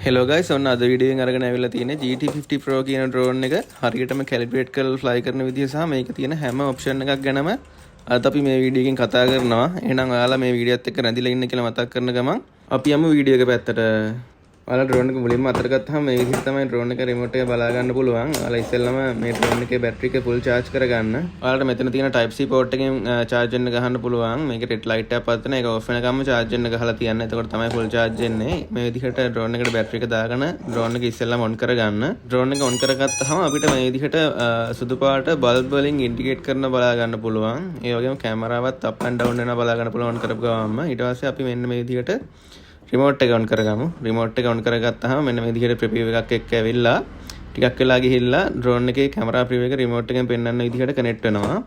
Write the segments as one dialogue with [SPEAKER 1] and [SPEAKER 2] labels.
[SPEAKER 1] Hello guys ඔන්න අද video එකෙන් අරගෙන ඇවිල්ලා තියෙන්නේ GT50 Pro කියන ඩ්‍රෝන් එක හරියටම කැලිබ්‍රේට් කරලා ෆ්ලයි කරන විදිය සහ මේක තියෙන හැම ඔප්ෂන් එකක් ගැනම අද අපි මේ වීඩියෝ එකෙන් කතා කරනවා. එහෙනම් ඔයාලා මේ වීඩියෝත් එක්ක රැඳිලා ඉන්න කියලා මතක් කරන ගමන් අපි යමු වීඩියෝ එක පැත්තට. ඔයාලා ඩ්‍රෝන් එක මුලින්ම අතට ගත්තාම මේ විදිහට තමයි ඩ්‍රෝන් එක රිමෝට් එක බලා ගන්න පුළුවන්. ඔයාලා ඉස්සෙල්ලාම මේ ඩ්‍රෝන් එකේ බැටරි එක ෆුල් charge කරගන්න. ඔයාලට මෙතන තියෙන Type C port එකෙන් charge වෙන්න ගහන්න පුළුවන්. මේක red light එකක් පස්සෙන් ඒක off වෙනකම්ම charge වෙන්න ගහලා තියන්න. එතකොට තමයි full charge වෙන්නේ. මේ විදිහට ඩ්‍රෝන් එකට බැටරි එක දාගෙන ඩ්‍රෝන් එක ඉස්සෙල්ලාම on කරගන්න. ඩ්‍රෝන් එක on කරගත්තාම අපිට මේ විදිහට සුදු පාට බල්බ් වලින් ඉන්ඩිකේට් කරන බලා ගන්න පුළුවන්. ඒ වගේම කැමරාවත් up and down වෙනවා බලා ගන්න පුළුවන් කරපු ගමන්ම. ඊට පස්සේ අපි මෙන්න මේ විදිහට රිමෝට් එක on කරගමු. රිමෝට් එක on කරගත්තාම මෙන්න මේ විදිහට ප්‍රිවිව් එකක් එක්ක ඇවිල්ලා ටිකක් වෙලා ගිහිල්ලා ඩ්‍රෝන් එකේ කැමරා ප්‍රිවිව් එක රිමෝට් එකෙන් පෙන්වන්න විදිහට කනෙක්ට් වෙනවා.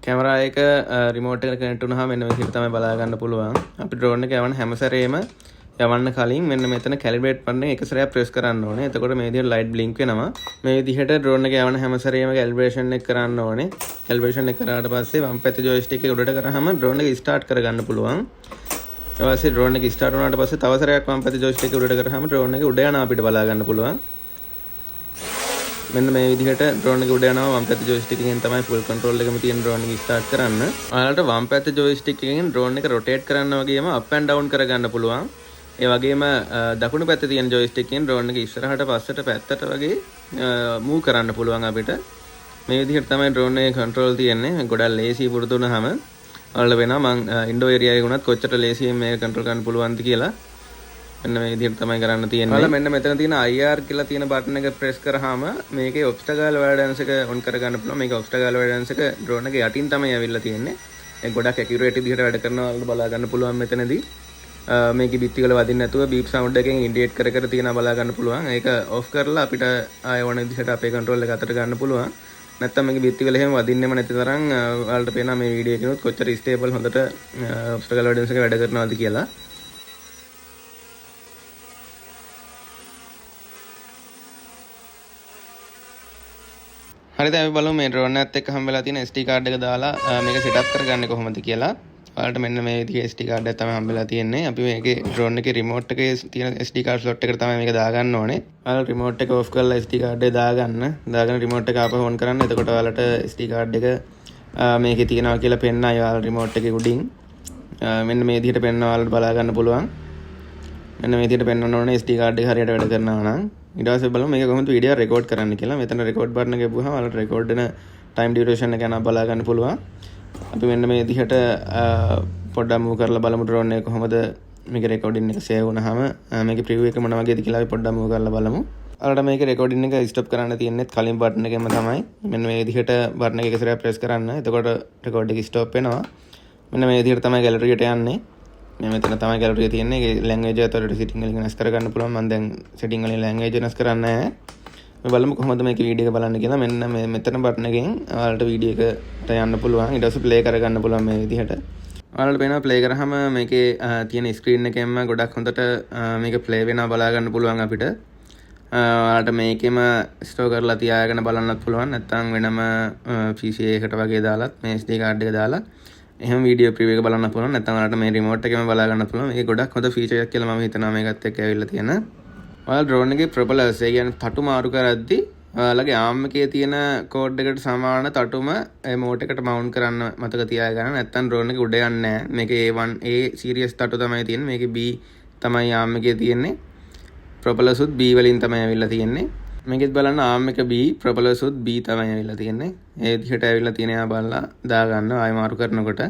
[SPEAKER 1] කැමරා එක රිමෝට් එකට කනෙක්ට් වුණාම මෙන්න මේ විදිහට තමයි බලා ගන්න පුළුවන්. අපි ඩ්‍රෝන් එක යවන හැම සැරේම යවන්න කලින් මෙන්න මෙතන කැලිබ්‍රේට් බටන් එක සැරයක් ප්‍රෙස් කරන්න ඕනේ. එතකොට මේ විදිහට ලයිට් බ්ලින්ක් වෙනවා. මේ විදිහට ඩ්‍රෝන් එක යවන හැම සැරේම කැලිබ්‍රේෂන් එක කරන්න ඕනේ. කැලිබ්‍රේෂන් එක කරාට පස්සේ වම් පැත්තේ ජොයිස්ටික් එක උඩට කරාම ඩ්‍රෝන් එක ස්ටාර්ට් කරගන්න පුළුවන්. ඊට පස්සේ ඩ්‍රෝන් එක ස්ටාර්ට් වුණාට පස්සේ තව සැරයක් වම් පැත්තේ ජොයිස්ටික් එක උඩට කරාම ඩ්‍රෝන් එක උඩ යනවා අපිට බලා ගන්න පුළුවන්. මෙන්න මේ විදිහට ඩ්‍රෝන් එක උඩ යනවා වම් පැත්තේ ජොයිස්ටික් එකෙන් තමයි ෆුල් කන්ට්‍රෝල් එකම තියෙන ඩ්‍රෝන් එක ස්ටාර්ට් කරන්න. ඔයාලට වම් පැත්තේ ජොයිස්ටික් එකෙන් ඩ්‍රෝන් එක රොටේට් කරන්න වගේම අප් ඇන්ඩ් ඩවුන් කරගන්න පුළුවන්. ඒ වගේම දකුණු පැත්තේ තියෙන ජොයිස්ටික් එකෙන් ඩ්‍රෝන් එක ඉස්සරහට පස්සට පැත්තට වගේ මූව් කරන්න පුළුවන් අපිට. මේ විදිහට තමයි ඩ්‍රෝන් එකේ කන්ට්‍රෝල් තියෙන්නේ. ගොඩක් ලේසි පුරුදු වුණාම ඔයාලට වෙනවා මං ඉන්ඩෝ ඒරියා එකේ වුණත් කොච්චර ලේසියෙන් මේක කන්ට්‍රෝල් කරන්න පුළුවන්ද කියලා. මෙන්න මේ විදිහට තමයි කරන්න තියෙන්නේ. ඔයාලා මෙන්න මෙතන තියෙන IR කියලා තියෙන බටන් එක ප්‍රෙස් කරාම මේකේ obstacle avoidance එක on කරගන්න පුළුවන්. මේක obstacle avoidance එක ඩ්‍රෝන් එකේ යටින් තමයි ඇවිල්ලා තියෙන්නේ. ඒක ගොඩක් accurate විදිහට වැඩ කරනවා ඔයාලට බලා ගන්න පුළුවන් මෙතනදී. මේකේ බිත්ති වල වදින්න නැතුව බීප් සවුන්ඩ් එකෙන් ඉන්ඩිකේට් කර කර තියෙනවා බලා ගන්න පුළුවන්. ඒක ඔෆ් කරලා අපිට ආය ඕන විදිහට අපේ කන්ට්‍රෝල් එක අතට ගන්න පුළුවන්. නැත්තම් මේකේ බිත්ති වල එහෙම වදින්නෙම නැති තරම් ඔයාලට පේනවා මේ වීඩියෝ එකනොත් කොච්චර ස්ටේබල් හොඳට obstacle avoidance එක වැඩ කරනවාද කියලා. හරිද අපි බලමු මේ ඩ්‍රෝන් එකත් එක්ක හම් වෙලා තියෙන SD කාඩ් එක දාලා මේක සෙටප් කරගන්නේ කොහොමද කියලා. ඔයාලට මෙන්න මේ විදිහේ SD කාඩ් එකක් තමයි හම් වෙලා තියෙන්නේ. අපි මේකේ ඩ්‍රෝන් එකේ රිමෝට් එකේ තියෙන SD කාඩ් ස්ලොට් එකට තමයි මේක දාගන්න ඕනේ. ඔයාලා රිමෝට් එක ඔෆ් කරලා SD කාඩ් එක දාගන්න. දාගෙන රිමෝට් එක ආපහු ඔන් කරන්න. එතකොට ඔයාලට SD කාඩ් එක මේකේ තියෙනවා කියලා පෙන්නයි ඔයාලා රිමෝට් එකේ උඩින්. මෙන්න මේ විදිහට පෙන්නනවා ඔයාලට බලා ගන්න පුළුවන්. මෙන්න මේ විදිහට පෙන්වන්න ඕනේ SD කාඩ් එක හරියට වැඩ කරනවා නම්. ඊට පස්සේ බලමු මේක කොහොමද වීඩියෝ රෙකෝඩ් කරන්න කියලා. මෙතන රෙකෝඩ් බටන් එක ගිහුවහම ඔයාලට රෙකෝඩ් වෙන ටයිම් ඩියුරේෂන් එක ගැන බලා ගන්න පුළුවන්. අපි මෙන්න මේ විදිහට පොඩ්ඩක් මූව් කරලා බලමු ඩ්‍රෝන් එක කොහොමද මේක රෙකෝඩින් එක සේව් වුණාම මේකේ ප්‍රිවිව් එක මොන වගේද කියලා අපි පොඩ්ඩක් මූව් කරලා බලමු. ඔයාලට මේක රෙකෝඩින් එක ස්ටොප් කරන්න තියෙන්නේ කලින් බටන් එකෙන්ම තමයි. මෙන්න මේ විදිහට බටන් එක එක සැරයක් ප්‍රෙස් කරන්න. එතකොට රෙකෝඩ් එක ස්ටොප් වෙනවා. මෙන්න මේ විදිහට තමයි ගැලරියට යන්නේ. මේ මෙතන තමයි ගැලරිය තියෙන්නේ. ඒකේ ලැන්ග්වේජ් එක අතට සෙටින් වලින් වෙනස් කරගන්න පුළුවන්. මම දැන් සෙටින් වලින් ලැන්ග්වේජ් වෙනස් කරන්නේ නැහැ. මේ බලමු කොහොමද මේකේ වීඩියෝ එක බලන්න කියලා. මෙන්න මේ මෙතන බටන් එකෙන් ඔයාලට වීඩියෝ එකට යන්න පුළුවන්. ඊට පස්සේ ප්ලේ කරගන්න පුළුවන් මේ විදිහට. ඔයාලට පේනවා ප්ලේ කරාම මේකේ තියෙන ස්ක්‍රීන් එකෙන්ම ගොඩක් හොඳට මේක ප්ලේ වෙනවා බලා ගන්න පුළුවන් අපිට. ඔයාලට මේකෙම ස්ටෝර් කරලා තියාගෙන බලන්නත් පුළුවන්. නැත්නම් වෙනම PC එකකට වගේ දාලත් මේ SD කාඩ් එක දාලා එහෙම වීඩියෝ ප්‍රිවිව් එක බලන්න පුළුවන්. නැත්නම් ඔයාලට මේ රිමෝට් එකෙම බලා ගන්න පුළුවන්. මේක ගොඩක් හොඳ ෆීචර් එකක් කියලා මම හිතනවා මේකත් එක්ක ඇවිල්ලා තියෙන. ඔයාලා ඩ්‍රෝන් එකේ ප්‍රොපලර්ස් ඒ කියන්නේ තටු මාරු කරද්දී ඔයාලගේ ආර්ම් එකේ තියෙන කෝඩ් එකට සමාන තටුම මෝටර් එකට මවුන්ට් කරන්න මතක තියාගන්න. නැත්නම් ඩ්‍රෝන් එක උඩ යන්නේ නැහැ. මේකේ A1 A සීරීස් තටු තමයි තියෙන්නේ. මේකේ B තමයි ආර්ම් එකේ තියෙන්නේ. ප්‍රොපලර්ස් උත් B වලින් තමයි ඇවිල්ලා තියෙන්නේ. මේකෙත් බලන්න ආර්ම් එක B ප්‍රොපලර්ස් උත් B තමයි ඇවිල්ලා තියෙන්නේ. ඒ විදිහට ඇවිල්ලා තියෙන යා බලලා දාගන්න ආයෙ මාරු කරනකොට